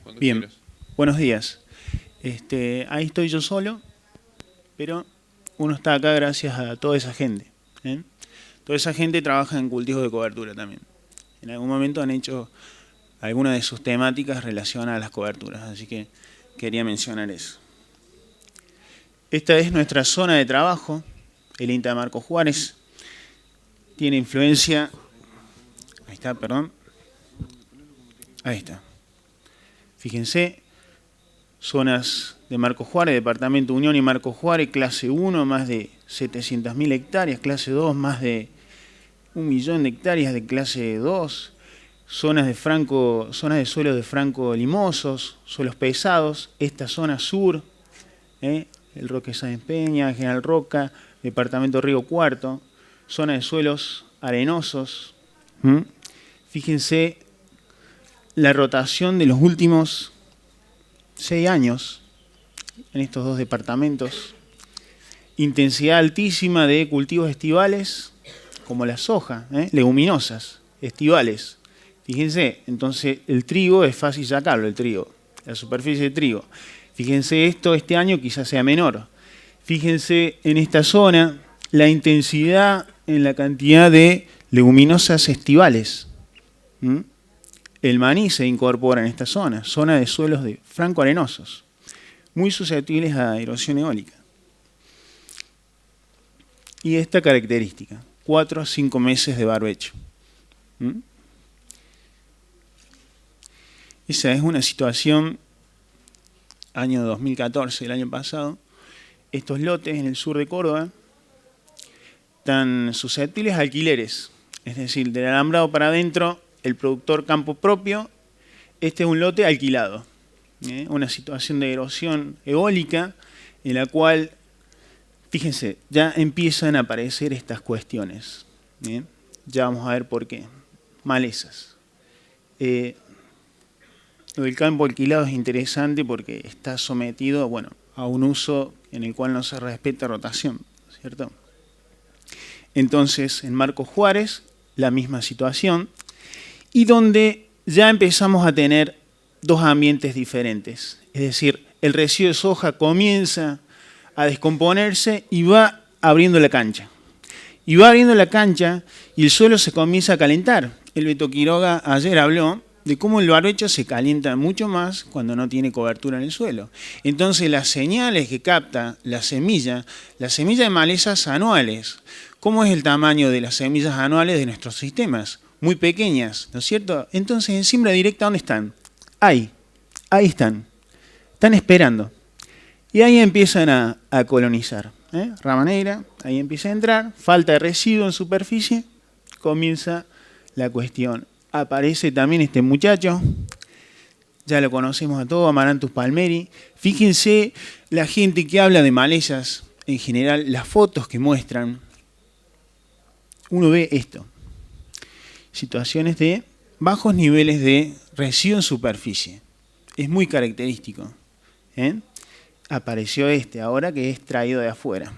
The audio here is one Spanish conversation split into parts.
Cuando Bien, quieras. buenos días. Ahí estoy yo solo, pero uno está acá gracias a toda esa gente. ¿Eh? Toda esa gente trabaja en cultivos de cobertura también. En algún momento han hecho alguna de sus temáticas relacionadas a las coberturas, así que quería mencionar eso. Esta es nuestra zona de trabajo, el INTA de Marcos Juárez. Tiene influencia... Ahí está, perdón. Ahí está. Fíjense, zonas de Marcos Juárez, Departamento Unión y Marcos Juárez, clase 1, más de 700.000 hectáreas, clase 2, más de 1.000.000 de hectáreas de clase 2, zonas de suelos de franco limosos, suelos pesados, esta zona sur, el Roque Sáenz Peña, General Roca, Departamento Río Cuarto, zona de suelos arenosos. Fíjense la rotación de los últimos 6 años en estos dos departamentos. Intensidad altísima de cultivos estivales, como la soja, leguminosas, estivales. Fíjense, entonces el trigo es fácil sacarlo, el trigo, la superficie de trigo. Fíjense esto, este año quizás sea menor. Fíjense en esta zona la intensidad en la cantidad de leguminosas estivales. El maní se incorpora en esta zona de suelos de franco arenosos, muy susceptibles a erosión eólica. Y esta característica, 4 a 5 meses de barbecho. Esa es una situación, año 2014, el año pasado. Estos lotes en el sur de Córdoba están susceptibles a alquileres, es decir, del alambrado para adentro, el productor campo propio, este es un lote alquilado. Una situación de erosión eólica en la cual, fíjense, ya empiezan a aparecer estas cuestiones. Ya vamos a ver por qué. Malezas. Lo del campo alquilado es interesante porque está sometido, bueno, a un uso en el cual no se respeta rotación, ¿cierto? Entonces, en Marcos Juárez, la misma situación, y donde ya empezamos a tener dos ambientes diferentes. Es decir, el residuo de soja comienza a descomponerse y va abriendo la cancha. Y va abriendo la cancha y el suelo se comienza a calentar. El Beto Quiroga ayer habló de cómo el barbecho se calienta mucho más cuando no tiene cobertura en el suelo. Entonces las señales que capta la semilla de malezas anuales, ¿cómo es el tamaño de las semillas anuales de nuestros sistemas? Muy pequeñas, ¿no es cierto? Entonces en siembra directa, ¿dónde están? Ahí están esperando. Y ahí empiezan a colonizar. Rama negra, ahí empieza a entrar, falta de residuo en superficie, comienza la cuestión. Aparece también este muchacho, ya lo conocemos a todos, Amaranthus palmeri. Fíjense la gente que habla de malezas, en general, las fotos que muestran, uno ve esto. Situaciones de bajos niveles de residuo en superficie. Es muy característico. Apareció ahora que es traído de afuera.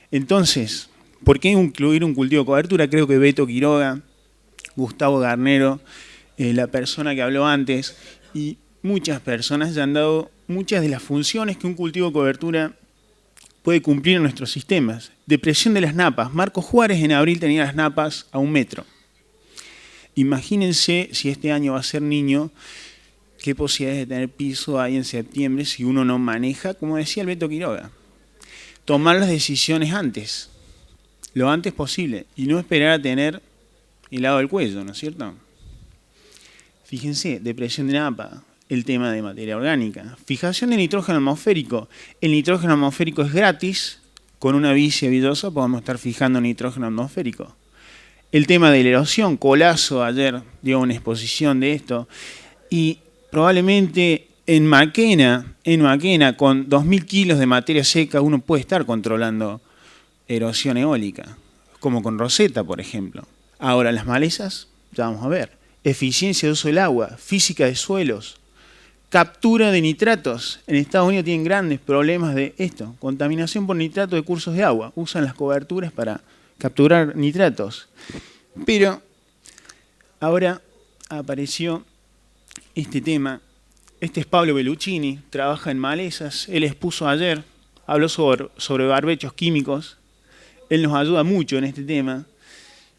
Entonces, ¿por qué incluir un cultivo de cobertura? Creo que Beto Quiroga, Gustavo Garnero, la persona que habló antes, y muchas personas ya han dado muchas de las funciones que un cultivo de cobertura puede cumplir en nuestros sistemas. Depresión de las napas. Marcos Juárez en abril tenía las napas a 1 metro. Imagínense si este año va a ser niño, qué posibilidades de tener piso hay en septiembre si uno no maneja, como decía el Beto Quiroga. Tomar las decisiones antes, lo antes posible, y no esperar a tener helado del cuello, ¿no es cierto? Fíjense, depresión de napa, el tema de materia orgánica. Fijación de nitrógeno atmosférico. El nitrógeno atmosférico es gratis, con una bici villosa podemos estar fijando nitrógeno atmosférico. El tema de la erosión, Colazo ayer dio una exposición de esto, y probablemente en Maquena, con 2.000 kilos de materia seca, uno puede estar controlando erosión eólica, como con Rosetta, por ejemplo. Ahora, las malezas, ya vamos a ver. Eficiencia de uso del agua, física de suelos, captura de nitratos. En Estados Unidos tienen grandes problemas de esto, contaminación por nitrato de cursos de agua. Usan las coberturas para capturar nitratos. Pero ahora apareció este tema. Este es Pablo Belluccini, trabaja en malezas. Él expuso ayer, habló sobre barbechos químicos. Él nos ayuda mucho en este tema.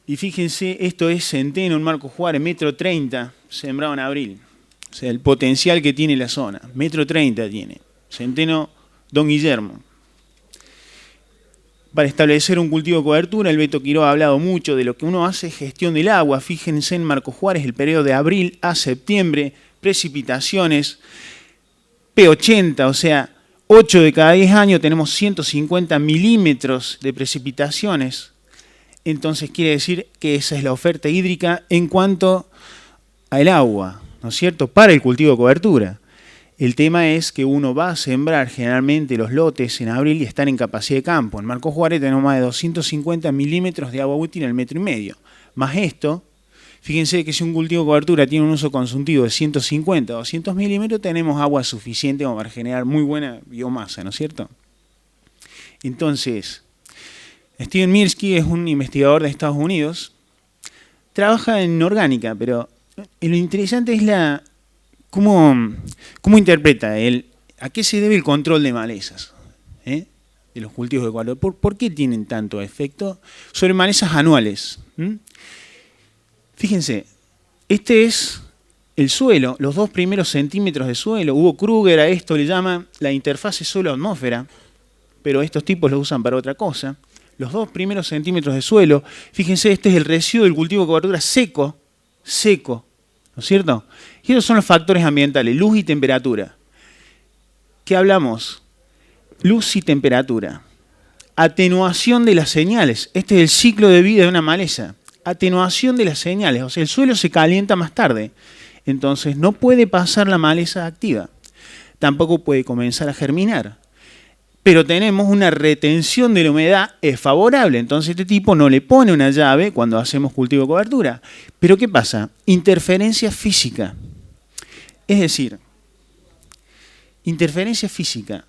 Y fíjense, esto es centeno en Marcos Juárez, 1,30 m, sembrado en abril. O sea, el potencial que tiene la zona. 1,30 m tiene. Centeno Don Guillermo. Para establecer un cultivo de cobertura, el Beto Quiroga ha hablado mucho de lo que uno hace, gestión del agua. Fíjense en Marcos Juárez, el periodo de abril a septiembre, precipitaciones, P80, o sea, 8 de cada 10 años tenemos 150 milímetros de precipitaciones. Entonces quiere decir que esa es la oferta hídrica en cuanto al agua, ¿no es cierto?, para el cultivo de cobertura. El tema es que uno va a sembrar generalmente los lotes en abril y están en capacidad de campo. En Marcos Juárez tenemos más de 250 milímetros de agua útil en el 1,5 m. Más esto, fíjense que si un cultivo de cobertura tiene un uso consultivo de 150 o 200 milímetros, tenemos agua suficiente como para generar muy buena biomasa, ¿no es cierto? Entonces, Steven Mirsky es un investigador de Estados Unidos, trabaja en orgánica, pero lo interesante es cómo interpreta él, a qué se debe el control de malezas, de los cultivos de cobertura. ¿Por qué tienen tanto efecto sobre malezas anuales? Fíjense, este es el suelo, los 2 primeros centímetros de suelo. Hugo Kruger a esto le llama la interfase suelo-atmósfera, pero estos tipos lo usan para otra cosa. Los 2 primeros centímetros de suelo, fíjense, este es el residuo del cultivo de cobertura seco, ¿no es cierto? Y esos son los factores ambientales, luz y temperatura. ¿Qué hablamos? Luz y temperatura. Atenuación de las señales. Este es el ciclo de vida de una maleza. Atenuación de las señales, o sea, el suelo se calienta más tarde. Entonces no puede pasar la maleza activa. Tampoco puede comenzar a germinar. Pero tenemos una retención de la humedad favorable. Entonces este tipo no le pone una llave cuando hacemos cultivo de cobertura. Pero ¿qué pasa? Interferencia física. Es decir, interferencia física.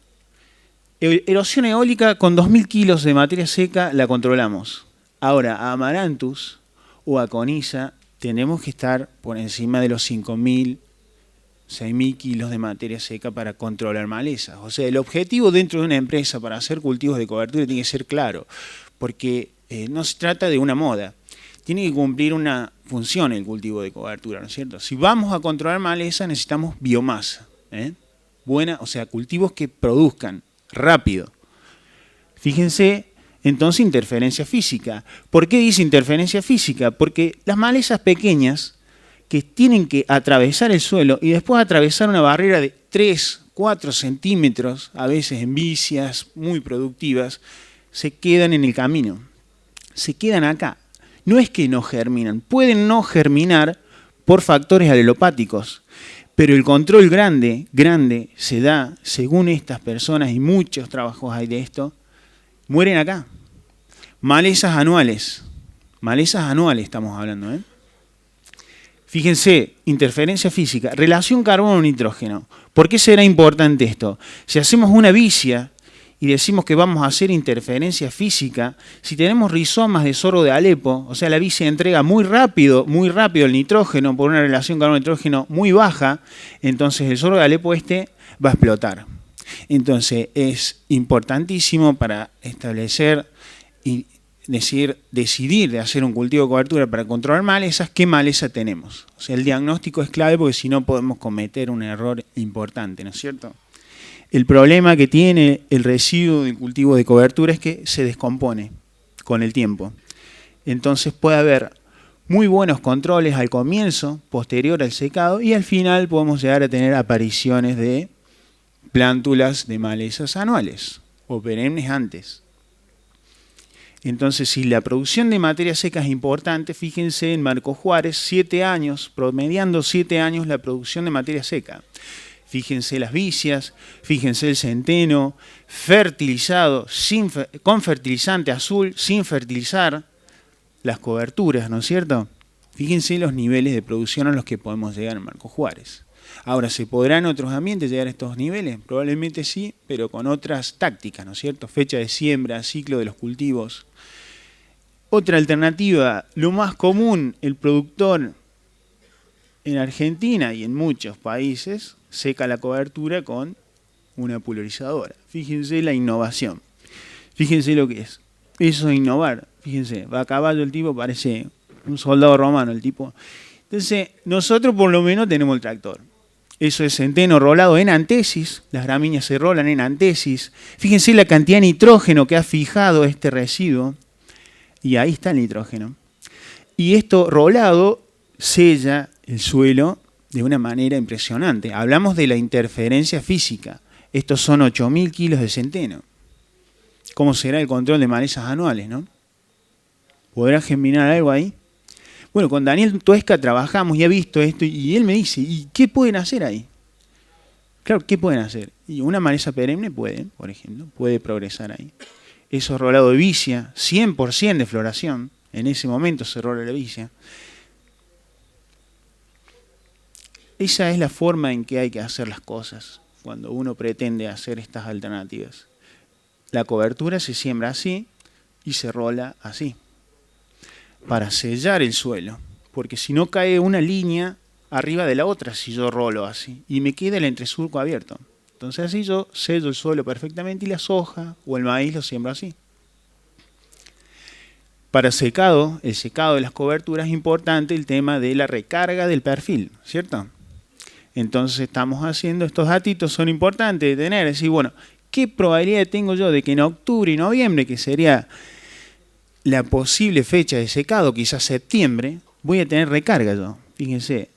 Erosión eólica con 2.000 kilos de materia seca la controlamos. Ahora, a Amaranthus o a Coniza tenemos que estar por encima de los 5.000, 6.000 kilos de materia seca para controlar malezas. O sea, el objetivo dentro de una empresa para hacer cultivos de cobertura tiene que ser claro, porque no se trata de una moda. Tiene que cumplir una función el cultivo de cobertura, ¿no es cierto? Si vamos a controlar malezas necesitamos biomasa, buena, o sea, cultivos que produzcan rápido. Fíjense, entonces, interferencia física. ¿Por qué dice interferencia física? Porque las malezas pequeñas que tienen que atravesar el suelo y después atravesar una barrera de 3, 4 centímetros, a veces en vicias muy productivas, se quedan en el camino. Se quedan acá. No es que no germinan, pueden no germinar por factores alelopáticos, pero el control grande se da, según estas personas, y muchos trabajos hay de esto, mueren acá. Malezas anuales estamos hablando, Fíjense, interferencia física, relación carbono-nitrógeno. ¿Por qué será importante esto? Si hacemos una vicia y decimos que vamos a hacer interferencia física, si tenemos rizomas de sorgo de Alepo, o sea, la vicia entrega muy rápido el nitrógeno por una relación carbono-nitrógeno muy baja, entonces el sorgo de Alepo va a explotar. Entonces es importantísimo para establecer y decidir de hacer un cultivo de cobertura para controlar malezas, ¿qué maleza tenemos? O sea, el diagnóstico es clave porque si no podemos cometer un error importante, ¿no es cierto? El problema que tiene el residuo del cultivo de cobertura es que se descompone con el tiempo. Entonces puede haber muy buenos controles al comienzo, posterior al secado, y al final podemos llegar a tener apariciones de plántulas de malezas anuales o perennes antes. Entonces, si la producción de materia seca es importante, fíjense en Marcos Juárez, 7 años, promediando 7 años la producción de materia seca. Fíjense las vicias, fíjense el centeno, fertilizado con fertilizante azul, sin fertilizar, las coberturas, ¿no es cierto? Fíjense los niveles de producción a los que podemos llegar en Marcos Juárez. Ahora, ¿se podrá en otros ambientes llegar a estos niveles? Probablemente sí, pero con otras tácticas, ¿no es cierto? Fecha de siembra, ciclo de los cultivos. Otra alternativa, lo más común, el productor En Argentina y en muchos países seca la cobertura con una pulverizadora. Fíjense la innovación. Fíjense lo que es. Eso es innovar. Fíjense, va a caballo el tipo, parece un soldado romano el tipo. Entonces, nosotros por lo menos tenemos el tractor. Eso es centeno rolado en antesis. Las gramíneas se rolan en antesis. Fíjense la cantidad de nitrógeno que ha fijado este residuo. Y ahí está el nitrógeno. Y esto rolado sella el suelo de una manera impresionante. Hablamos de la interferencia física. Estos son 8.000 kilos de centeno. ¿Cómo será el control de malezas anuales, no? ¿Podrá germinar algo ahí? Bueno, con Daniel Tuesca trabajamos y ha visto esto y él me dice, ¿y qué pueden hacer ahí? Claro, ¿qué pueden hacer? Y una maleza perenne puede, por ejemplo, puede progresar ahí. Eso rolado de vicia, 100% de floración. En ese momento se rola la vicia. Esa es la forma en que hay que hacer las cosas cuando uno pretende hacer estas alternativas. La cobertura se siembra así y se rola así, para sellar el suelo, porque si no cae una línea arriba de la otra si yo rolo así, y me queda el entresurco abierto. Entonces así yo sello el suelo perfectamente y la soja o el maíz lo siembro así. Para secado, el secado de las coberturas es importante el tema de la recarga del perfil, ¿cierto? Entonces estamos haciendo, estos datitos son importantes de tener, es decir, bueno, ¿qué probabilidad tengo yo de que en octubre y noviembre, que sería la posible fecha de secado, quizás septiembre, voy a tener recarga yo? Fíjense,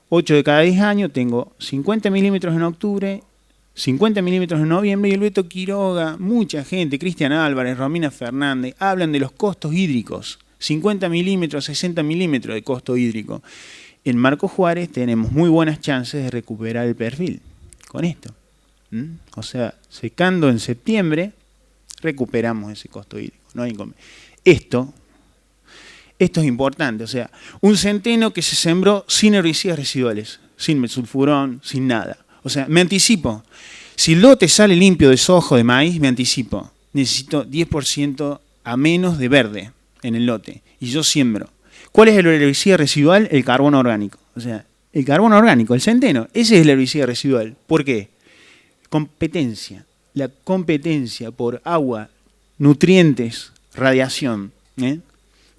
8 de cada 10 años tengo 50 milímetros en octubre, 50 milímetros en noviembre, y el Beto Quiroga, mucha gente, Cristian Álvarez, Romina Fernández, hablan de los costos hídricos, 50 milímetros, 60 milímetros de costo hídrico. En Marcos Juárez tenemos muy buenas chances de recuperar el perfil con esto. O sea, secando en septiembre, recuperamos ese costo hídrico. No hay inconveniente. Esto es importante. O sea, un centeno que se sembró sin herbicidas residuales, sin mesulfurón, sin nada. O sea, me anticipo. Si el lote sale limpio de soja o de maíz, me anticipo. Necesito 10% a menos de verde en el lote. Y yo siembro. ¿Cuál es el herbicida residual? El carbono orgánico. O sea, el carbono orgánico, el centeno, ese es el herbicida residual. ¿Por qué? Competencia. La competencia por agua, nutrientes, radiación.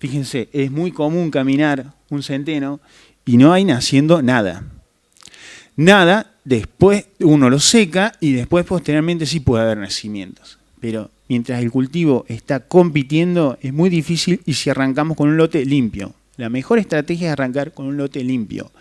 Fíjense, es muy común caminar un centeno y no hay naciendo nada. Nada, después uno lo seca y después posteriormente sí puede haber nacimientos. Pero mientras el cultivo está compitiendo es muy difícil, y si arrancamos con un lote limpio. La mejor estrategia es arrancar con un lote limpio.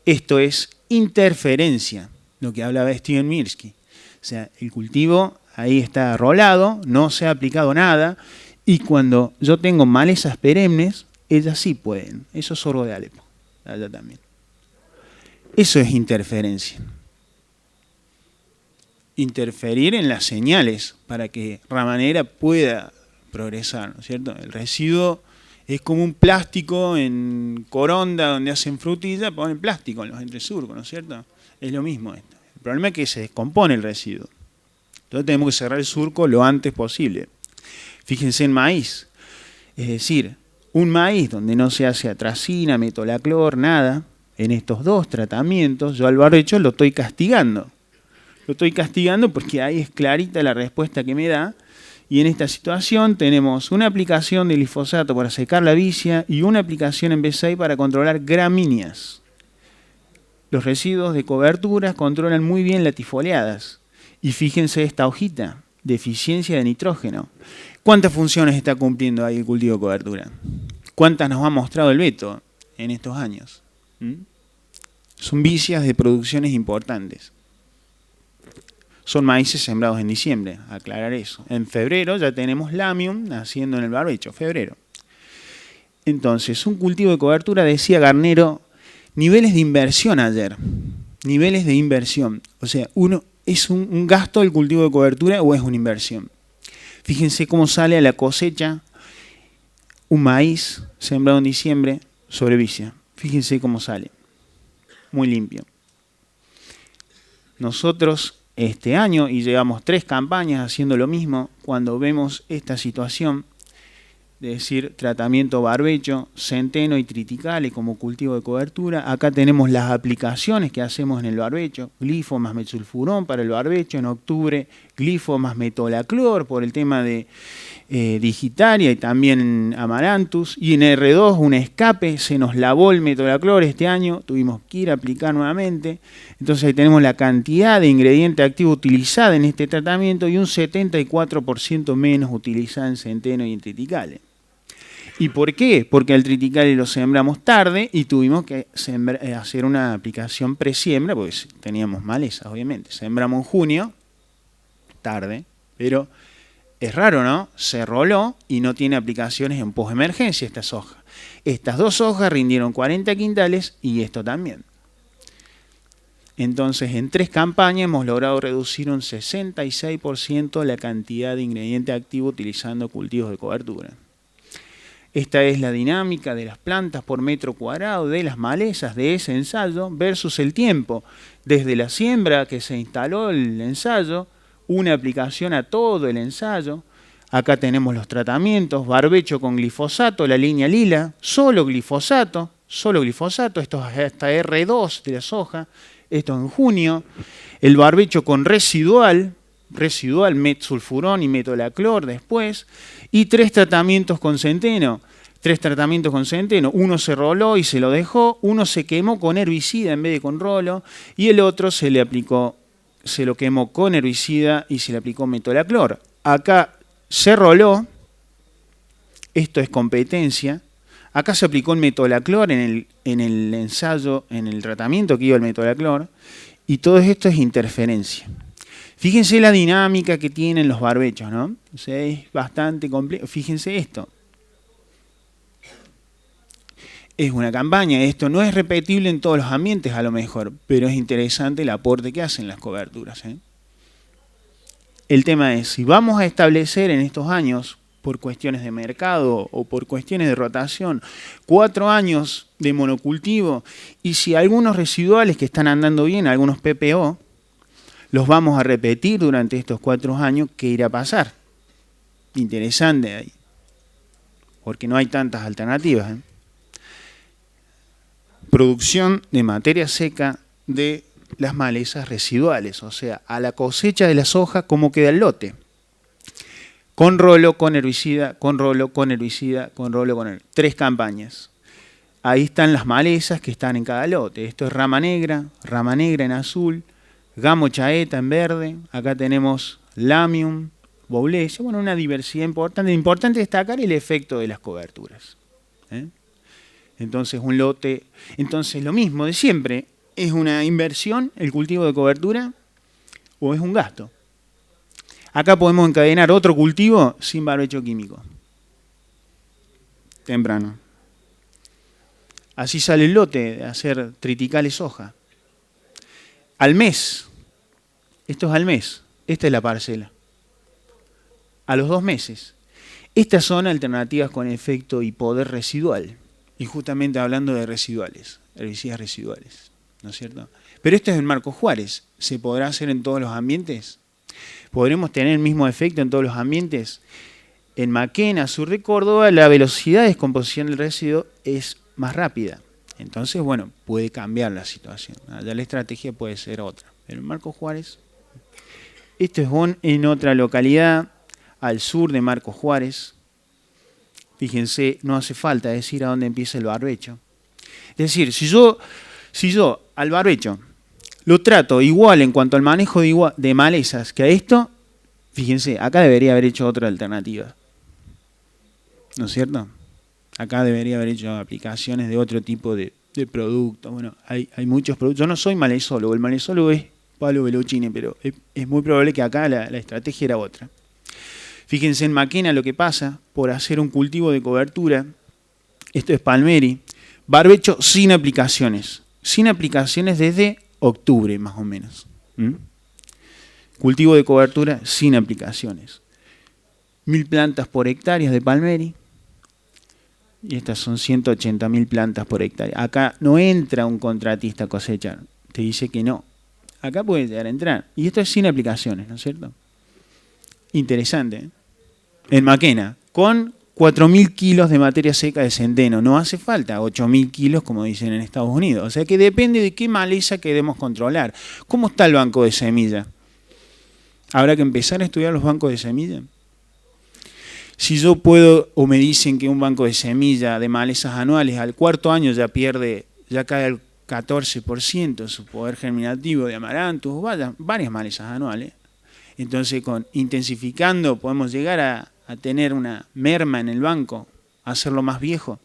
Esto es interferencia, lo que hablaba Steven Mirsky. O sea, el cultivo ahí está rolado, no se ha aplicado nada, y cuando yo tengo malezas perennes, ellas sí pueden. Eso es sorgo de Alepo, allá también. Eso es interferencia. Interferir en las señales para que ramanera pueda progresar, ¿no es cierto? El residuo es como un plástico en Coronda, donde hacen frutilla, ponen plástico en los entresurcos, ¿no es cierto? Es lo mismo esto. El problema es que se descompone el residuo. Entonces tenemos que cerrar el surco lo antes posible. Fíjense en maíz. Es decir, un maíz donde no se hace atracina, metolaclor, nada, en estos dos tratamientos, yo al barbecho lo estoy castigando. Lo estoy castigando porque ahí es clarita la respuesta que me da. Y en esta situación tenemos una aplicación de glifosato para secar la vicia y una aplicación en B6 para controlar gramíneas. Los residuos de coberturas controlan muy bien latifoliadas. Y fíjense esta hojita, deficiencia de nitrógeno. ¿Cuántas funciones está cumpliendo ahí el cultivo de cobertura? ¿Cuántas nos ha mostrado el Beto en estos años? Son vicias de producciones importantes. Son maíces sembrados en diciembre, aclarar eso. En febrero ya tenemos Lamium naciendo en el barbecho, febrero. Entonces, un cultivo de cobertura, decía Garnero, niveles de inversión ayer. Niveles de inversión. O sea, ¿es un gasto el cultivo de cobertura o es una inversión? Fíjense cómo sale a la cosecha un maíz sembrado en diciembre sobre vicia. Fíjense cómo sale. Muy limpio. Nosotros este año, y llevamos 3 campañas haciendo lo mismo, cuando vemos esta situación es decir, tratamiento barbecho, centeno y triticale como cultivo de cobertura. Acá tenemos las aplicaciones que hacemos en el barbecho, glifo más metsulfurón para el barbecho en octubre, glifo más metolaclor por el tema de digitaria y también amaranthus, y en R2 un escape, se nos lavó el metolaclor este año, tuvimos que ir a aplicar nuevamente. Entonces ahí tenemos la cantidad de ingrediente activo utilizada en este tratamiento y un 74% menos utilizada en centeno y en triticale. ¿Y por qué? Porque al triticale lo sembramos tarde y tuvimos que hacer una aplicación presiembra, porque teníamos malezas, obviamente. Sembramos en junio, tarde, pero es raro, ¿no? Se roló y no tiene aplicaciones en posemergencia esta soja. Estas dos hojas rindieron 40 quintales y esto también. Entonces, en 3 campañas hemos logrado reducir un 66% la cantidad de ingrediente activo utilizando cultivos de cobertura. Esta es la dinámica de las plantas por metro cuadrado de las malezas de ese ensayo versus el tiempo. Desde la siembra que se instaló el ensayo, una aplicación a todo el ensayo. Acá tenemos los tratamientos, barbecho con glifosato, la línea lila, solo glifosato, esto es hasta R2 de la soja, esto en junio. El barbecho con residual metsulfurón y metolaclor después, y 3 tratamientos con centeno. 3 tratamientos con centeno, uno se roló y se lo dejó, uno se quemó con herbicida en vez de con rolo, y el otro se lo quemó con herbicida y se le aplicó metolaclor. Acá se roló, esto es competencia, acá se aplicó el metolaclor en el ensayo, en el tratamiento que iba el metolaclor, y todo esto es interferencia. Fíjense la dinámica que tienen los barbechos, ¿no? O sea, es bastante complejo. Fíjense esto. Es una campaña, esto no es repetible en todos los ambientes a lo mejor, pero es interesante el aporte que hacen las coberturas, ¿eh? El tema es, si vamos a establecer en estos años, por cuestiones de mercado o por cuestiones de rotación, 4 años de monocultivo, y si algunos residuales que están andando bien, algunos PPO, los vamos a repetir durante estos 4 años, ¿qué irá a pasar? Interesante ahí, porque no hay tantas alternativas, ¿eh? Producción de materia seca de las malezas residuales, o sea, a la cosecha de la soja, ¿cómo queda el lote? Con rolo, con herbicida, con rolo, con herbicida, con rolo, con herbicida. 3 campañas. Ahí están las malezas que están en cada lote. Esto es rama negra en azul, gamo chaeta en verde, acá tenemos lamium, boulesia, bueno, una diversidad importante. Importante destacar el efecto de las coberturas, ¿eh? Entonces un lote, entonces lo mismo de siempre, ¿es una inversión el cultivo de cobertura o es un gasto? Acá podemos encadenar otro cultivo sin barbecho químico, temprano. Así sale el lote de hacer triticale soja. Al mes, esto es al mes, esta es la parcela. A los 2 meses. Estas son alternativas con efecto y poder residual. Y justamente hablando de residuales, herbicidas residuales, ¿no es cierto? Pero esto es en Marcos Juárez. ¿Se podrá hacer en todos los ambientes? ¿Podremos tener el mismo efecto en todos los ambientes? En Maquena, sur de Córdoba, la velocidad de descomposición del residuo es más rápida. Entonces, bueno, puede cambiar la situación. Ya la estrategia puede ser otra. Pero en Marcos Juárez, esto es en otra localidad, al sur de Marcos Juárez. Fíjense, no hace falta decir a dónde empieza el barbecho. Es decir, si yo al barbecho lo trato igual en cuanto al manejo de malezas que a esto, fíjense, acá debería haber hecho otra alternativa. ¿No es cierto? Acá debería haber hecho aplicaciones de otro tipo de productos. Bueno, hay muchos productos. Yo no soy malezólogo, el malezólogo es Pablo Velochini, pero es muy probable que acá la estrategia era otra. Fíjense en Maquena lo que pasa por hacer un cultivo de cobertura. Esto es Palmeri. Barbecho sin aplicaciones. Sin aplicaciones desde octubre más o menos. Cultivo de cobertura sin aplicaciones. 1000 plantas por hectárea de Palmeri. Y estas son 180.000 plantas por hectárea. Acá no entra un contratista a cosechar. Te dice que no. Acá puede llegar a entrar. Y esto es sin aplicaciones, ¿no es cierto? Interesante, ¿eh? En Maquena, con 4.000 kilos de materia seca de centeno. No hace falta 8.000 kilos, como dicen en Estados Unidos. O sea que depende de qué maleza queremos controlar. ¿Cómo está el banco de semilla? ¿Habrá que empezar a estudiar los bancos de semilla? Si yo puedo, o me dicen que un banco de semilla de malezas anuales al cuarto año ya cae al 14% su poder germinativo de amaranthus, varias malezas anuales. Entonces, intensificando, podemos llegar a tener una merma en el banco, a hacerlo más viejo.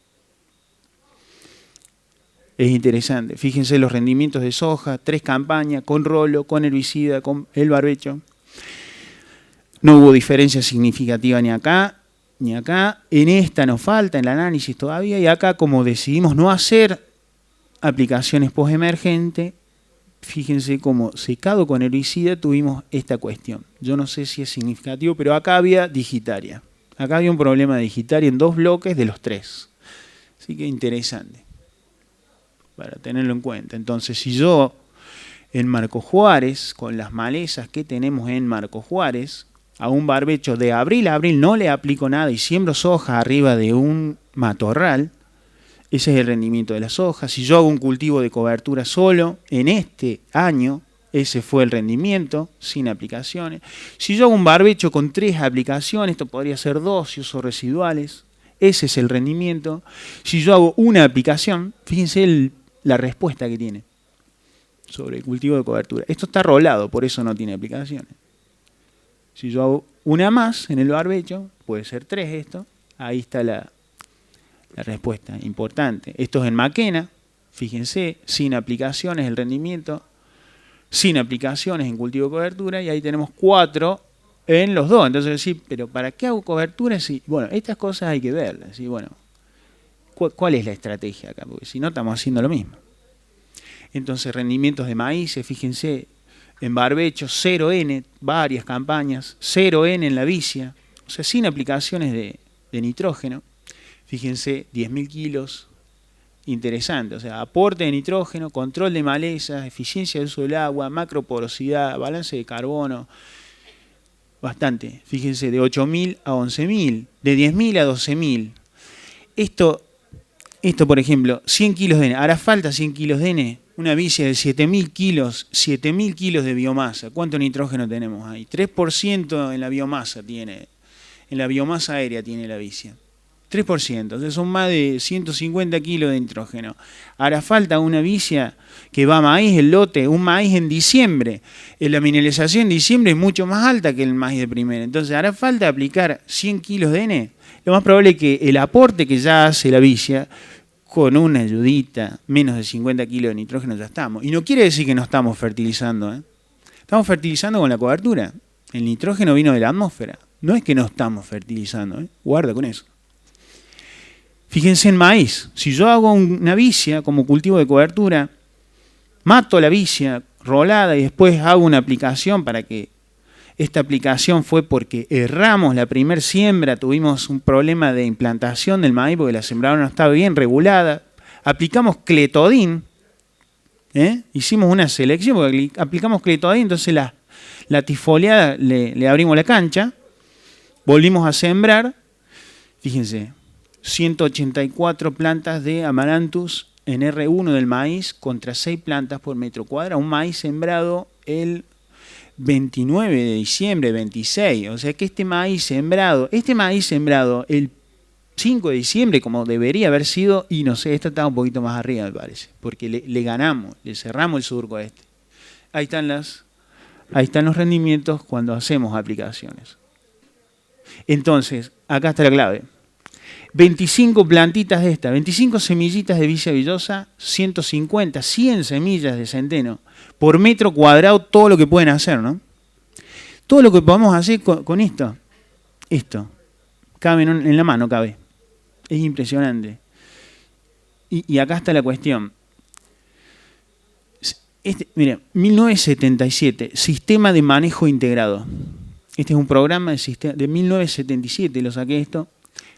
Es interesante. Fíjense los rendimientos de soja, 3 campañas, con rolo, con herbicida, con el barbecho. No hubo diferencia significativa ni acá, ni acá. En esta nos falta el análisis todavía, y acá, como decidimos no hacer aplicaciones postemergentes, fíjense como secado con herbicida tuvimos esta cuestión. Yo no sé si es significativo, pero acá había digitaria. Acá había un problema de digitaria en 2 bloques de los 3. Así que interesante para tenerlo en cuenta. Entonces, si yo en Marco Juárez, con las malezas que tenemos en Marco Juárez, a un barbecho de abril a abril no le aplico nada y siembro soja arriba de un matorral, ese es el rendimiento de la soja. Si yo hago un cultivo de cobertura solo, en este año, ese fue el rendimiento, sin aplicaciones. Si yo hago un barbecho con 3 aplicaciones, esto podría ser 2 si uso residuales, ese es el rendimiento. Si yo hago una aplicación, fíjense la respuesta que tiene sobre el cultivo de cobertura. Esto está rolado, por eso no tiene aplicaciones. Si yo hago una más en el barbecho, puede ser 3 esto, ahí está la respuesta importante. Esto es en Maquena, fíjense, sin aplicaciones el rendimiento, sin aplicaciones en cultivo de cobertura, y ahí tenemos 4 en los 2. Entonces, sí, pero ¿para qué hago cobertura? Sí, bueno, estas cosas hay que verlas. ¿Sí? Bueno, ¿cuál es la estrategia acá? Porque si no, estamos haciendo lo mismo. Entonces, rendimientos de maíz, fíjense, en barbecho, 0N, varias campañas, 0N en la vicia, o sea, sin aplicaciones de nitrógeno. Fíjense, 10.000 kilos, interesante, o sea, aporte de nitrógeno, control de malezas, eficiencia de uso del agua, macroporosidad, balance de carbono, bastante. Fíjense, de 8.000 a 11.000, de 10.000 a 12.000. Esto, por ejemplo, 100 kilos de N, hará falta 100 kilos de N, una vicia de 7.000 kilos de biomasa. ¿Cuánto nitrógeno tenemos ahí? 3% en la biomasa tiene, en la biomasa aérea tiene la vicia. 3%, entonces son más de 150 kilos de nitrógeno. Hará falta una vicia que va a maíz, el lote, un maíz en diciembre. La mineralización en diciembre es mucho más alta que el maíz de primera. Entonces hará falta aplicar 100 kilos de N. Lo más probable es que el aporte que ya hace la vicia, con una ayudita, menos de 50 kilos de nitrógeno ya estamos. Y no quiere decir que no estamos fertilizando. Estamos fertilizando con la cobertura. El nitrógeno vino de la atmósfera. No es que no estamos fertilizando. Guarda con eso. Fíjense en maíz, si yo hago una vicia como cultivo de cobertura, mato la vicia rolada y después hago una aplicación para que esta aplicación fue porque erramos la primer siembra, tuvimos un problema de implantación del maíz porque la sembradora no estaba bien regulada, aplicamos cletodin, hicimos una selección porque aplicamos cletodin, entonces la tifoliada le abrimos la cancha, volvimos a sembrar, fíjense, 184 plantas de amaranthus en R1 del maíz contra 6 plantas por metro cuadrado. Un maíz sembrado el 29 de diciembre, 26. O sea que este maíz sembrado el 5 de diciembre, como debería haber sido, y no sé, esta está un poquito más arriba, me parece, porque le ganamos, le cerramos el surco a este. Ahí están los rendimientos cuando hacemos aplicaciones. Entonces, acá está la clave. 25 plantitas de estas, 25 semillitas de vicia villosa, 150, 100 semillas de centeno por metro cuadrado, todo lo que pueden hacer, ¿no? Todo lo que podamos hacer con esto, cabe en la mano, cabe. Es impresionante. Y acá está la cuestión. Mira, 1977, Sistema de Manejo Integrado. Este es un programa de 1977, lo saqué esto.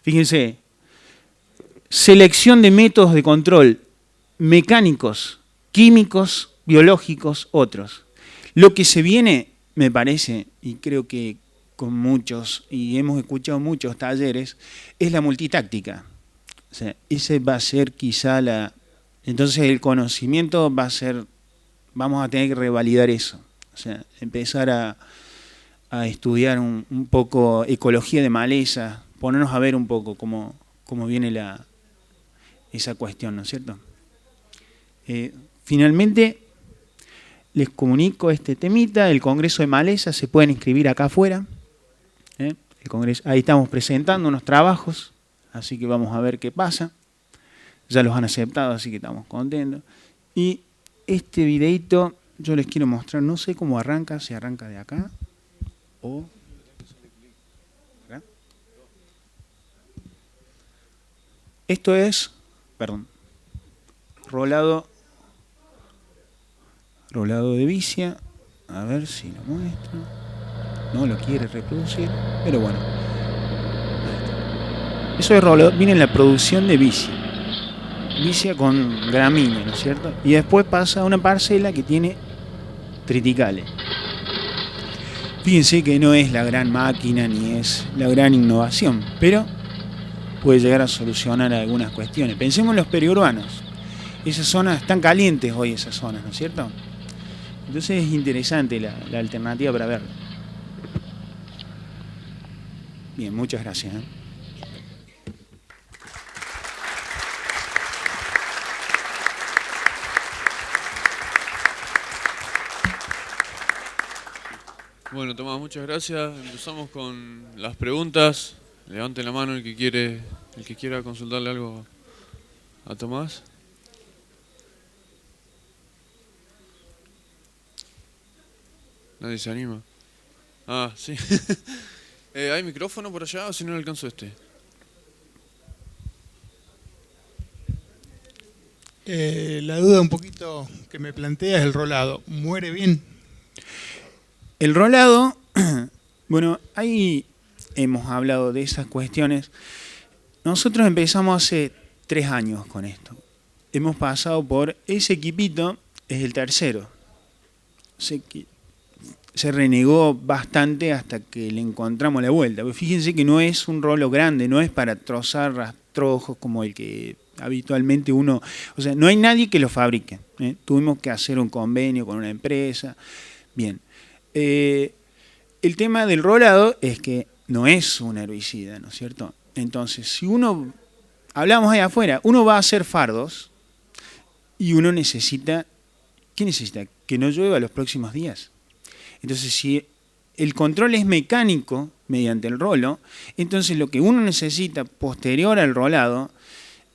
Fíjense, selección de métodos de control mecánicos, químicos, biológicos, otros. Lo que se viene, me parece, y creo que con muchos, y hemos escuchado muchos talleres, es la multitáctica. O sea, ese va a ser quizá la... Entonces el conocimiento va a ser, vamos a tener que revalidar eso. O sea, empezar a estudiar un poco ecología de maleza, ponernos a ver un poco cómo viene esa cuestión, ¿no es cierto? Finalmente, les comunico este temita, el Congreso de Maleza, se pueden inscribir acá afuera. El Congreso, ahí estamos presentando unos trabajos, así que vamos a ver qué pasa. Ya los han aceptado, así que estamos contentos. Y este videito yo les quiero mostrar, no sé cómo arranca, si arranca de acá o... ¿acá? Esto es, perdón, rolado de vicia. A ver si lo muestro. No lo quiere reproducir, pero bueno. Eso es rolado, viene en la producción de vicia. Vicia con gramínea, ¿no es cierto? Y después pasa a una parcela que tiene triticales. Fíjense que no es la gran máquina ni es la gran innovación, pero puede llegar a solucionar algunas cuestiones. Pensemos en los periurbanos. Esas zonas están calientes hoy, esas zonas, ¿no es cierto? Entonces es interesante la alternativa para verlo. Bien, muchas gracias. Bueno, Tomás, muchas gracias. Empezamos con las preguntas. Levante la mano el que quiera consultarle algo a Tomás. Nadie se anima. Ah, sí. ¿Hay micrófono por allá o si no le alcanzo este? La duda un poquito que me plantea es el rolado. ¿Muere bien? El rolado, bueno, ahí hemos hablado de esas cuestiones. Nosotros empezamos hace 3 años con esto. Hemos pasado por ese equipito, es el tercero. Se renegó bastante hasta que le encontramos la vuelta. Pero fíjense que no es un rolo grande, no es para trozar rastrojos como el que habitualmente uno... O sea, no hay nadie que lo fabrique. Tuvimos que hacer un convenio con una empresa. Bien. El tema del rolado es que no es un herbicida, ¿no es cierto? Entonces, si uno... Hablamos ahí afuera, uno va a hacer fardos y uno necesita... ¿Qué necesita? Que no llueva los próximos días. Entonces, si el control es mecánico mediante el rolo, entonces lo que uno necesita posterior al rolado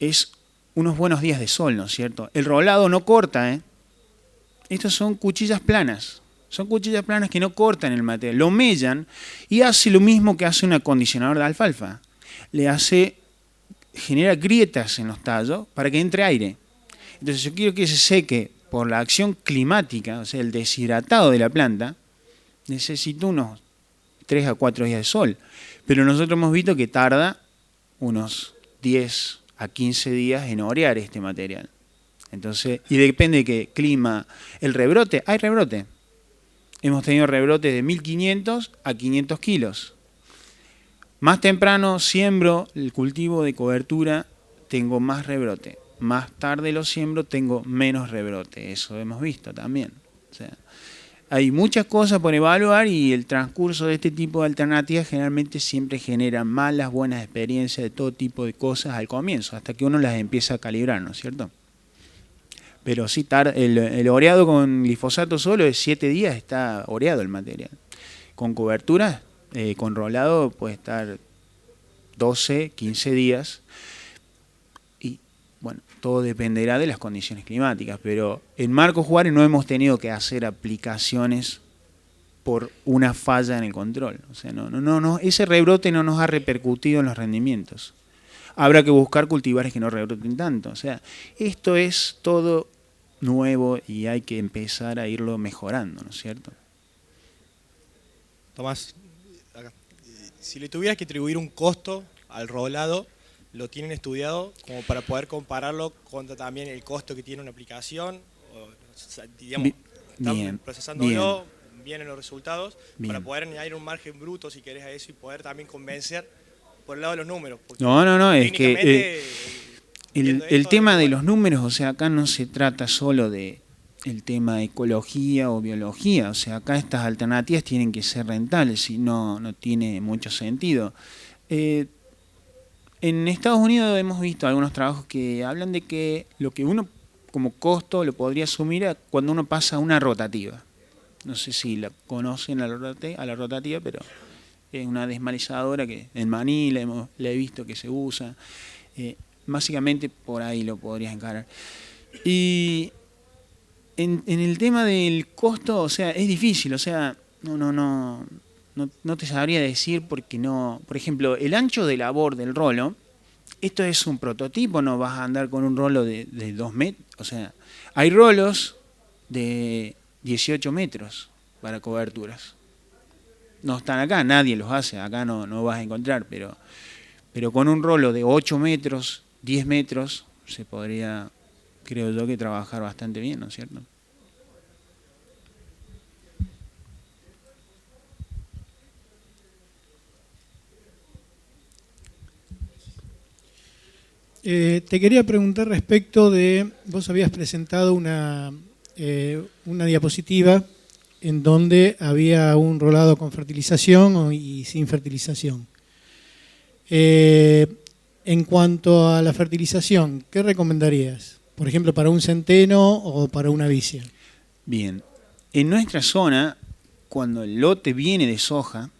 es unos buenos días de sol, ¿no es cierto? El rolado no corta, ¿eh? Estas son cuchillas planas. Son cuchillas planas que no cortan el material, lo mellan y hace lo mismo que hace un acondicionador de alfalfa. Genera grietas en los tallos para que entre aire. Entonces yo quiero que se seque por la acción climática, o sea, el deshidratado de la planta, necesito unos 3 a 4 días de sol. Pero nosotros hemos visto que tarda unos 10 a 15 días en orear este material. Entonces, y depende de qué clima, el rebrote, hay rebrote. Hemos tenido rebrotes de 1500 a 500 kilos. Más temprano siembro el cultivo de cobertura, tengo más rebrote. Más tarde lo siembro, tengo menos rebrote. Eso hemos visto también. O sea, hay muchas cosas por evaluar y el transcurso de este tipo de alternativas generalmente siempre genera malas, buenas experiencias de todo tipo de cosas al comienzo, hasta que uno las empieza a calibrar, ¿no es cierto? Pero sí, el oreado con glifosato solo de 7 días está oreado el material. Con cobertura, con rolado puede estar 12, 15 días. Y bueno, todo dependerá de las condiciones climáticas. Pero en Marcos Juárez no hemos tenido que hacer aplicaciones por una falla en el control. O sea, no, ese rebrote no nos ha repercutido en los rendimientos. Habrá que buscar cultivares que no rebroten tanto. O sea, esto es todo nuevo y hay que empezar a irlo mejorando, ¿no es cierto? Tomás, acá. Si le tuvieras que atribuir un costo al rolado, ¿lo tienen estudiado como para poder compararlo contra también el costo que tiene una aplicación? O, digamos, están procesándolo, vienen los resultados, Bien. para poder añadir un margen bruto, si querés, a eso y poder también convencer por el lado de los números. Porque No, es que técnicamente, viendo el esto, tema de bueno, los números, o sea, acá no se trata solo de el tema de ecología o biología, o sea, acá estas alternativas tienen que ser rentables, y no tiene mucho sentido. En Estados Unidos hemos visto algunos trabajos que hablan de que lo que uno como costo lo podría asumir cuando uno pasa a una rotativa. No sé si la conocen a la rotativa, pero es una desmalezadora que en Manila la he visto que se usa. Básicamente por ahí lo podrías encarar. Y en el tema del costo, o sea, es difícil, o sea, no te sabría decir porque no. Por ejemplo, el ancho de labor del rolo, esto es un prototipo, no vas a andar con un rolo de 2 metros. O sea, hay rolos de 18 metros para coberturas. No están acá, nadie los hace, acá no vas a encontrar, pero con un rolo de 8 metros, 10 metros, se podría, creo yo, que trabajar bastante bien, ¿no es cierto? Te quería preguntar respecto de, vos habías presentado una diapositiva en donde había un rolado con fertilización y sin fertilización. En cuanto a la fertilización, ¿qué recomendarías? Por ejemplo, para un centeno o para una vicia. Bien, en nuestra zona, cuando el lote viene de soja,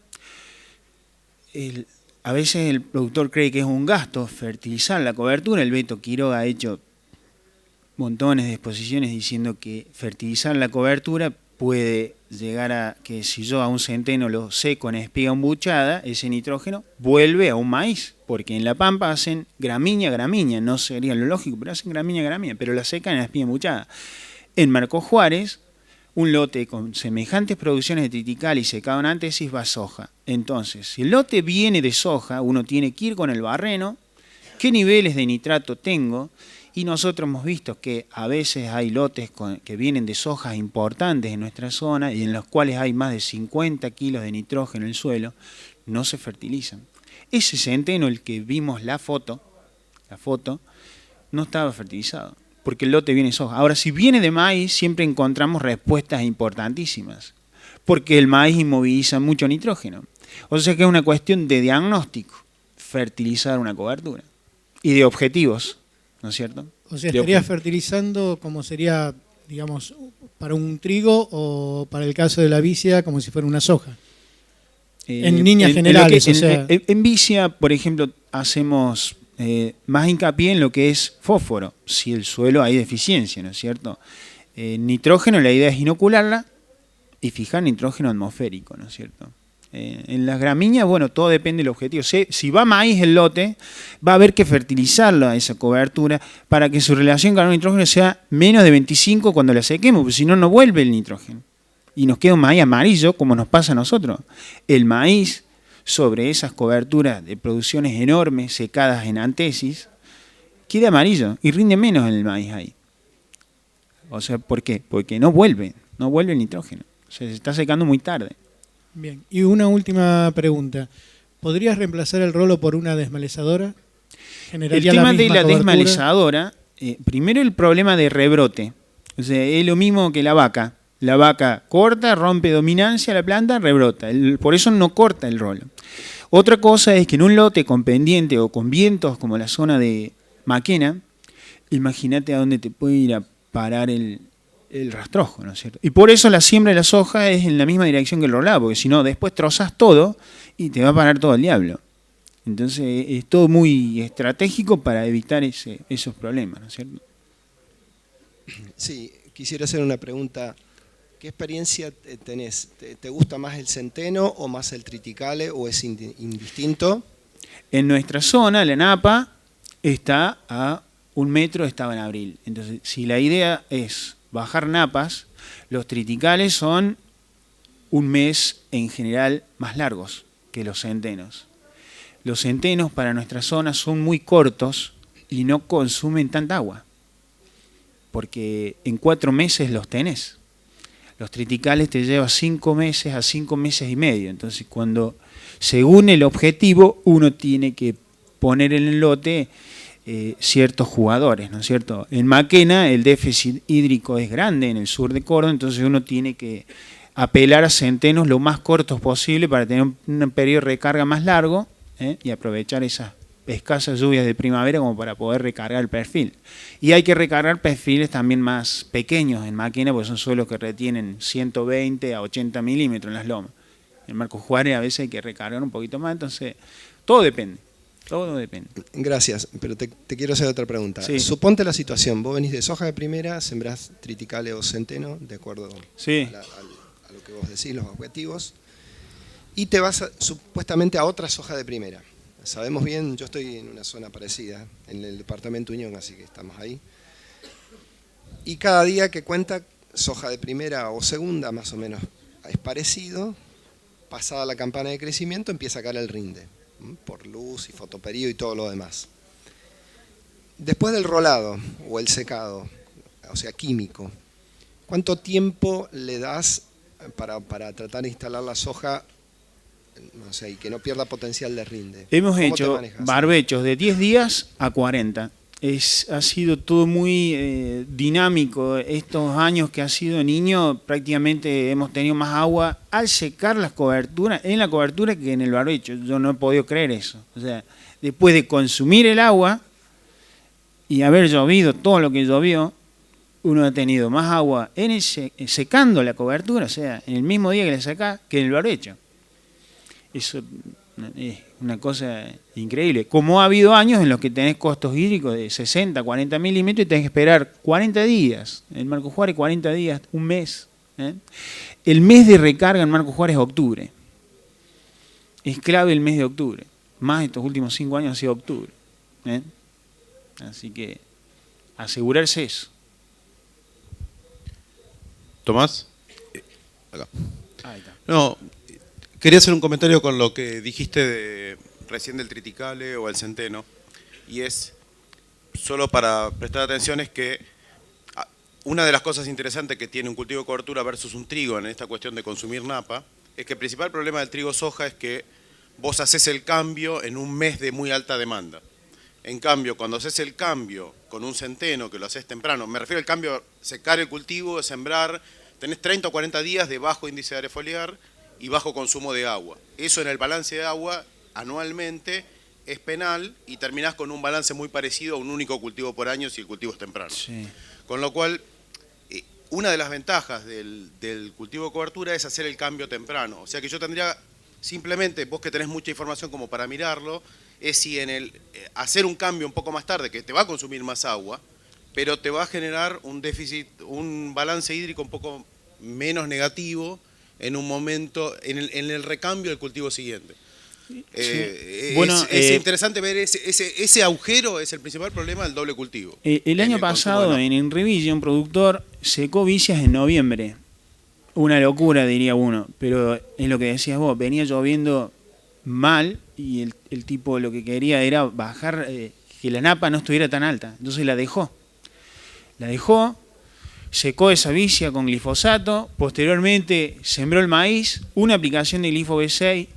a veces el productor cree que es un gasto fertilizar la cobertura. El Beto Quiroga ha hecho montones de exposiciones diciendo que fertilizar la cobertura puede llegar a que si yo a un centeno lo seco en espiga embuchada, ese nitrógeno vuelve a un maíz, porque en la pampa hacen gramínea, no sería lo lógico, pero hacen gramínea, pero la secan en espiga embuchada. En Marcos Juárez, un lote con semejantes producciones de triticale y secado en antesis va a soja. Entonces, si el lote viene de soja, uno tiene que ir con el barreno, qué niveles de nitrato tengo, y nosotros hemos visto que a veces hay lotes que vienen de sojas importantes en nuestra zona y en los cuales hay más de 50 kilos de nitrógeno en el suelo, no se fertilizan. Ese centeno, el que vimos la foto, no estaba fertilizado, porque el lote viene de soja. Ahora, si viene de maíz, siempre encontramos respuestas importantísimas, porque el maíz inmoviliza mucho nitrógeno. O sea que es una cuestión de diagnóstico, fertilizar una cobertura, y de objetivos, ¿no es cierto? O sea, estarías fertilizando como sería, digamos, para un trigo o para el caso de la vicia como si fuera una soja. En líneas generales. En vicia, por ejemplo, hacemos más hincapié en lo que es fósforo, si el suelo hay deficiencia, ¿no es cierto? Nitrógeno, la idea es inocularla y fijar nitrógeno atmosférico, ¿no es cierto? En las gramíneas, bueno, todo depende del objetivo. Si va maíz el lote, va a haber que fertilizarlo a esa cobertura para que su relación carbono-nitrógeno sea menos de 25 cuando la sequemos, porque si no, no vuelve el nitrógeno. Y nos queda un maíz amarillo, como nos pasa a nosotros. El maíz, sobre esas coberturas de producciones enormes, secadas en antesis, queda amarillo y rinde menos en el maíz ahí. O sea, ¿por qué? Porque no vuelve el nitrógeno. O sea, se está secando muy tarde. Bien, y una última pregunta. ¿Podrías reemplazar el rolo por una desmalezadora? El tema de la desmalezadora, primero el problema de rebrote. O sea, es lo mismo que la vaca. La vaca corta, rompe dominancia la planta, rebrota. Por eso no corta el rolo. Otra cosa es que en un lote con pendiente o con vientos como la zona de Maquena, imagínate a dónde te puede ir a parar el rastrojo, ¿no es cierto? Y por eso la siembra de la soja es en la misma dirección que el rolado, porque si no, después trozas todo y te va a parar todo el diablo. Entonces es todo muy estratégico para evitar esos problemas, ¿no es cierto? Sí, quisiera hacer una pregunta. ¿Qué experiencia tenés? ¿Te gusta más el centeno o más el triticale o es indistinto? En nuestra zona, la napa está a 1 metro, estaba en abril. Entonces, si la idea es bajar napas, los triticales son 1 mes en general más largos que los centenos. Los centenos para nuestra zona son muy cortos y no consumen tanta agua, porque en 4 meses los tenés. Los triticales te lleva 5 meses a 5 meses y medio. Entonces, cuando según el objetivo, uno tiene que poner en el lote ciertos jugadores, ¿no es cierto? En Maquena el déficit hídrico es grande en el sur de Córdoba, entonces uno tiene que apelar a centenos lo más cortos posible para tener un periodo de recarga más largo y aprovechar esas escasas lluvias de primavera como para poder recargar el perfil. Y hay que recargar perfiles también más pequeños en Maquena, porque son suelos que retienen 120 a 80 milímetros en las lomas. En Marcos Juárez a veces hay que recargar un poquito más, entonces todo depende. Todo depende. Gracias, pero te quiero hacer otra pregunta. Sí. Suponte la situación, vos venís de soja de primera, sembrás triticale o centeno, de acuerdo Sí. a lo que vos decís, los objetivos, y te vas supuestamente a otra soja de primera. Sabemos bien, yo estoy en una zona parecida, en el departamento Unión, así que estamos ahí. Y cada día que cuenta soja de primera o segunda, más o menos, es parecido, pasada la campana de crecimiento, empieza a caer el rinde, por luz y fotoperíodo y todo lo demás. Después del rolado o el secado, o sea, químico, ¿cuánto tiempo le das para tratar de instalar la soja, no sé, y que no pierda potencial de rinde? Hemos ¿Cómo te hecho manejas? barbechos de 10 días a 40. Ha sido todo muy dinámico. Estos años que ha sido niño, prácticamente hemos tenido más agua al secar las coberturas, en la cobertura que en el barbecho. Yo no he podido creer eso. O sea, después de consumir el agua y haber llovido todo lo que llovió, uno ha tenido más agua secando la cobertura, o sea, en el mismo día que la saca, que en el barbecho. Eso es una cosa increíble. Como ha habido años en los que tenés costos hídricos de 60, 40 milímetros y tenés que esperar 40 días. En Marcos Juárez 40 días, un mes. El mes de recarga en Marcos Juárez es octubre. Es clave el mes de octubre. Más estos últimos 5 años ha sido octubre. Así que asegurarse eso. Tomás. Acá. Ahí está. No, quería hacer un comentario con lo que dijiste recién del triticale o el centeno, y es, solo para prestar atención, es que una de las cosas interesantes que tiene un cultivo de cobertura versus un trigo en esta cuestión de consumir napa, es que el principal problema del trigo soja es que vos haces el cambio en un mes de muy alta demanda. En cambio, cuando haces el cambio con un centeno, que lo haces temprano, me refiero al cambio, secar el cultivo, sembrar, tenés 30 o 40 días de bajo índice de área foliar y bajo consumo de agua. Eso en el balance de agua anualmente es penal y terminás con un balance muy parecido a un único cultivo por año si el cultivo es temprano. Sí. Con lo cual, una de las ventajas del cultivo de cobertura es hacer el cambio temprano. O sea que yo tendría, simplemente, vos que tenés mucha información como para mirarlo, es si en el hacer un cambio un poco más tarde, que te va a consumir más agua, pero te va a generar un déficit, un balance hídrico un poco menos negativo en un momento, en el recambio del cultivo siguiente. Es interesante ver ese agujero, es el principal problema del doble cultivo. El año pasado en Revilla un productor secó vicias en noviembre. Una locura, diría uno, pero es lo que decías vos, venía lloviendo mal y el tipo lo que quería era bajar, que la napa no estuviera tan alta, entonces la dejó. Secó esa vicia con glifosato, posteriormente sembró el maíz, una aplicación de glifo B6,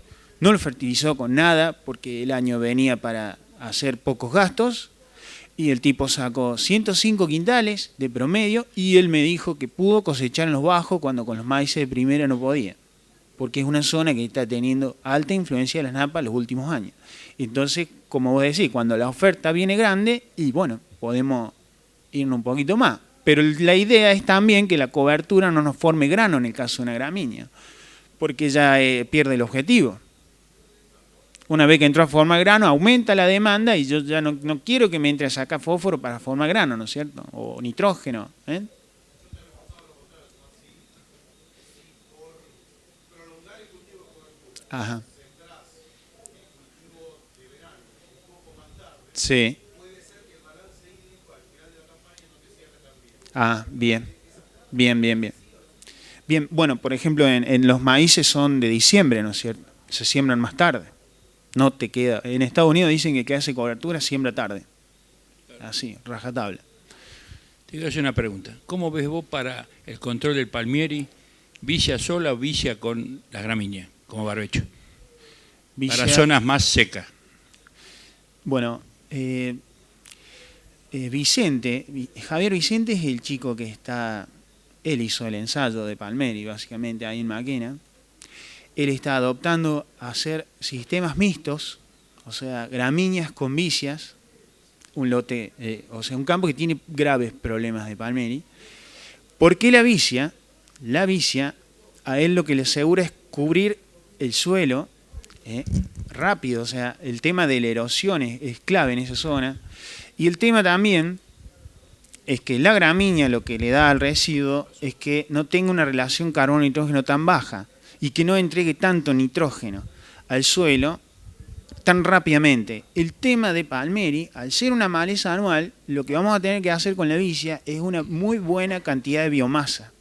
no lo fertilizó con nada porque el año venía para hacer pocos gastos y el tipo sacó 105 quintales de promedio y él me dijo que pudo cosechar en los bajos cuando con los maíces de primera no podía, porque es una zona que está teniendo alta influencia de las napas los últimos años. Entonces, como vos decís, cuando la oferta viene grande, y bueno, podemos irnos un poquito más. Pero la idea es también que la cobertura no nos forme grano en el caso de una gramínea, porque ya pierde el objetivo. Una vez que entró a formar grano, aumenta la demanda y yo ya no quiero que me entre a sacar fósforo para formar grano, ¿no es cierto? O nitrógeno. Ajá. Sí. Ah, bien. Bien, bueno, por ejemplo, en los maíces son de diciembre, ¿no es cierto? Se siembran más tarde. No te queda. En Estados Unidos dicen que hace cobertura siembra tarde. Así, rajatabla. Te doy una pregunta. ¿Cómo ves vos para el control del palmieri ¿vicia sola o vicia con las gramíneas, como barbecho? Vicia- Para zonas más secas. Bueno, Javier Vicente es el chico que él hizo el ensayo de Palmeri, básicamente, ahí en Maquena. Él está adoptando a hacer sistemas mixtos, o sea, gramíneas con vicias, un lote, o sea, un campo que tiene graves problemas de Palmeri. ¿Por qué la vicia? La vicia, a él lo que le asegura es cubrir el suelo rápido, o sea, el tema de la erosión es clave en esa zona. Y el tema también es que la gramínea lo que le da al residuo es que no tenga una relación carbono-nitrógeno tan baja y que no entregue tanto nitrógeno al suelo tan rápidamente. El tema de Palmeri, al ser una maleza anual, lo que vamos a tener que hacer con la vicia es una muy buena cantidad de biomasa.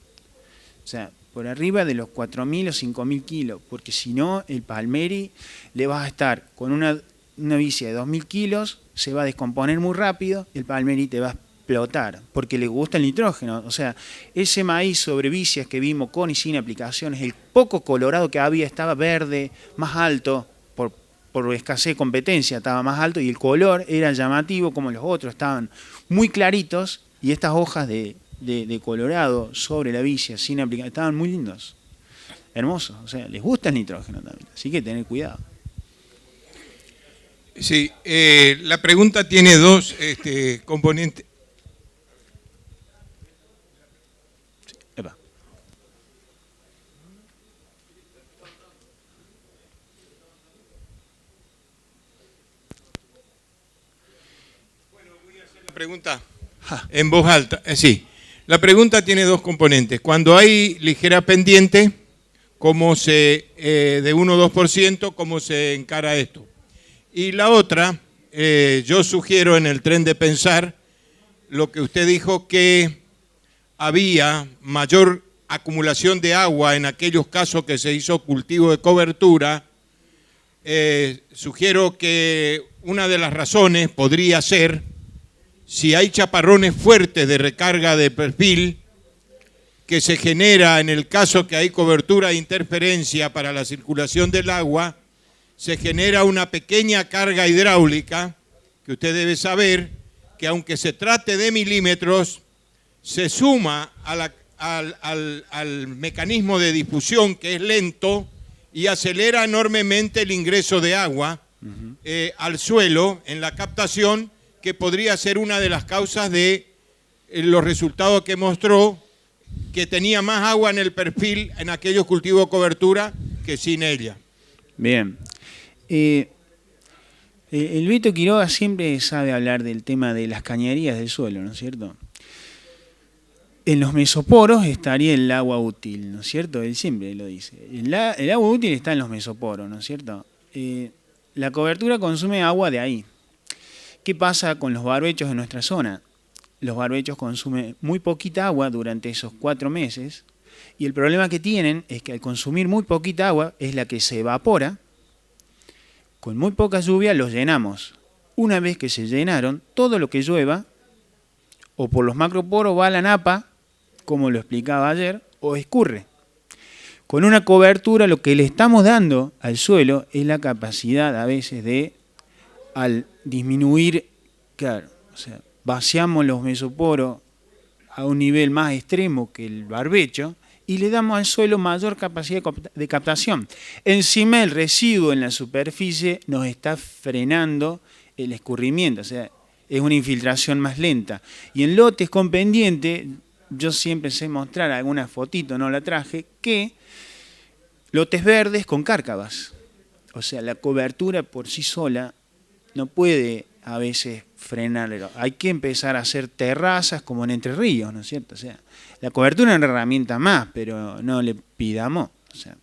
O sea, por arriba de los 4.000 o 5.000 kilos, porque si no, el Palmeri le vas a estar con una vicia de 2.000 kilos, se va a descomponer muy rápido y el Palmeri te va a explotar, porque le gusta el nitrógeno. O sea, ese maíz sobre vicias que vimos con y sin aplicaciones, el poco colorado que había estaba verde, más alto, por escasez de competencia estaba más alto y el color era llamativo como los otros, estaban muy claritos y estas hojas de colorado sobre la vicia sin aplicar, estaban muy lindos, hermosos, o sea, les gusta el nitrógeno también, así que tener cuidado. Sí, la pregunta tiene dos componentes. Epa. Bueno, voy a hacer la pregunta en voz alta. Sí, la pregunta tiene dos componentes. Cuando hay ligera pendiente, ¿cómo de 1 o 2%, cómo se encara esto? Y la otra, yo sugiero en el tren de pensar lo que usted dijo, que había mayor acumulación de agua en aquellos casos que se hizo cultivo de cobertura. Sugiero que una de las razones podría ser si hay chaparrones fuertes de recarga de perfil que se genera en el caso que hay cobertura de interferencia para la circulación del agua, se genera una pequeña carga hidráulica que usted debe saber que aunque se trate de milímetros, se suma al mecanismo de difusión que es lento y acelera enormemente el ingreso de agua al suelo en la captación, que podría ser una de las causas de los resultados que mostró, que tenía más agua en el perfil en aquellos cultivos de cobertura que sin ella. Bien. El Beto Quiroga siempre sabe hablar del tema de las cañerías del suelo, ¿no es cierto? En los mesoporos estaría el agua útil, ¿no es cierto? Él siempre lo dice. El agua útil está en los mesoporos, ¿no es cierto? La cobertura consume agua de ahí. ¿Qué pasa con los barbechos de nuestra zona? Los barbechos consumen muy poquita agua durante esos 4 meses y el problema que tienen es que al consumir muy poquita agua es la que se evapora. Con muy poca lluvia los llenamos. Una vez que se llenaron, todo lo que llueva, o por los macroporos va a la napa, como lo explicaba ayer, o escurre. Con una cobertura lo que le estamos dando al suelo es la capacidad a veces de, al disminuir, claro, o sea, vaciamos los mesoporos a un nivel más extremo que el barbecho, y le damos al suelo mayor capacidad de captación. Encima el residuo en la superficie nos está frenando el escurrimiento, o sea, es una infiltración más lenta. Y en lotes con pendiente, yo siempre sé mostrar alguna fotito, no la traje, que lotes verdes con cárcavas. O sea, la cobertura por sí sola no puede a veces frenarlo. Hay que empezar a hacer terrazas como en Entre Ríos, ¿no es cierto? O sea, la cobertura es una herramienta más, pero no le pidamos, o sea,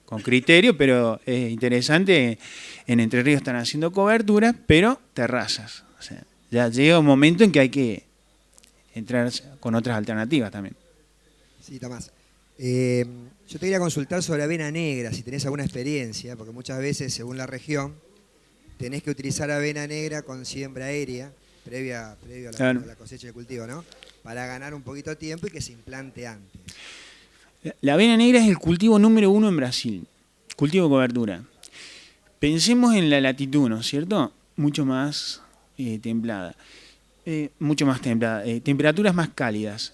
con criterio, pero es interesante. En Entre Ríos están haciendo cobertura, pero terrazas. O sea, ya llega un momento en que hay que entrar con otras alternativas también. Sí, Tomás. Yo te quería consultar sobre avena negra, si tenés alguna experiencia, porque muchas veces, según la región, tenés que utilizar avena negra con siembra aérea, previo a la cosecha del cultivo, ¿no? Para ganar un poquito de tiempo y que se implante antes. La avena negra es el cultivo número 1 en Brasil, cultivo de cobertura. Pensemos en la latitud, ¿no es cierto? Mucho más templada. Temperaturas más cálidas.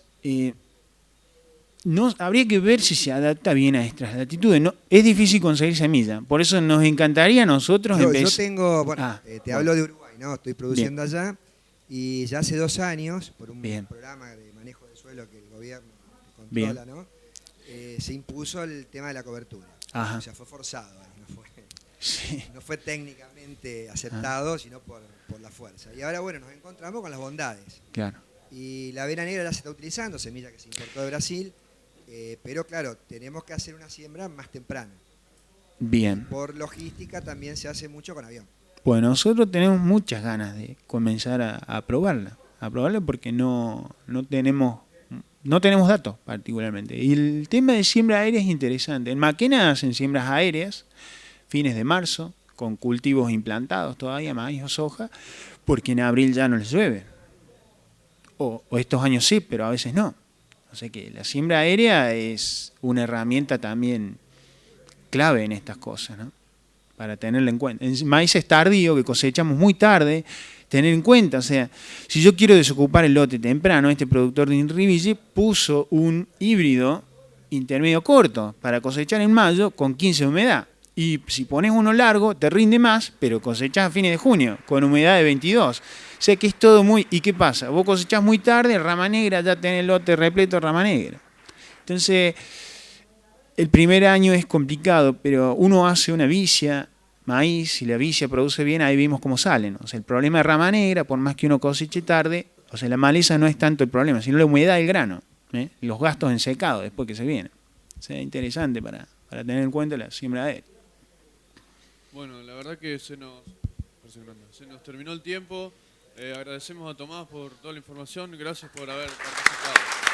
No, habría que ver si se adapta bien a estas latitudes. No, es difícil conseguir semilla. Por eso nos encantaría a nosotros Yo tengo, te hablo de Uruguay, ¿no? Estoy produciendo bien. allá y ya hace 2 años, por un bien. programa de manejo de suelo que el gobierno controla, ¿no? Se impuso el tema de la cobertura. Ajá. O sea, fue forzado, sí. no fue técnicamente aceptado, sino por la fuerza. Y ahora, bueno, nos encontramos con las bondades. Claro. Y la avena negra ya se está utilizando, semilla que se importó de Brasil, pero claro, tenemos que hacer una siembra más temprana. Bien. Por logística también se hace mucho con avión. Bueno, nosotros tenemos muchas ganas de comenzar a probarla. A probarla porque no tenemos datos particularmente. Y el tema de siembra aérea es interesante. En Maquena hacen siembras aéreas, fines de marzo, con cultivos implantados todavía, maíz o soja, porque en abril ya no les llueve. O estos años sí, pero a veces no. O sea que la siembra aérea es una herramienta también clave en estas cosas, ¿no? Para tenerla en cuenta. En maíces tardío, que cosechamos muy tarde, tener en cuenta, o sea, si yo quiero desocupar el lote temprano, este productor de Inriville puso un híbrido intermedio corto para cosechar en mayo con 15 de humedad. Y si pones uno largo, te rinde más, pero cosechás a fines de junio, con humedad de 22. O sea que es todo muy... ¿Y qué pasa? Vos cosechás muy tarde, rama negra, ya tenés el lote repleto de rama negra. Entonces, el primer año es complicado, pero uno hace una vicia, maíz, si la vicia produce bien, ahí vimos cómo salen. O sea, el problema de rama negra, por más que uno coseche tarde, o sea, la maleza no es tanto el problema, sino la humedad del grano, los gastos en secado después que se vienen. O sea, interesante para tener en cuenta la siembra de él. Bueno, la verdad que se nos terminó el tiempo. Agradecemos a Tomás por toda la información. Gracias por haber participado.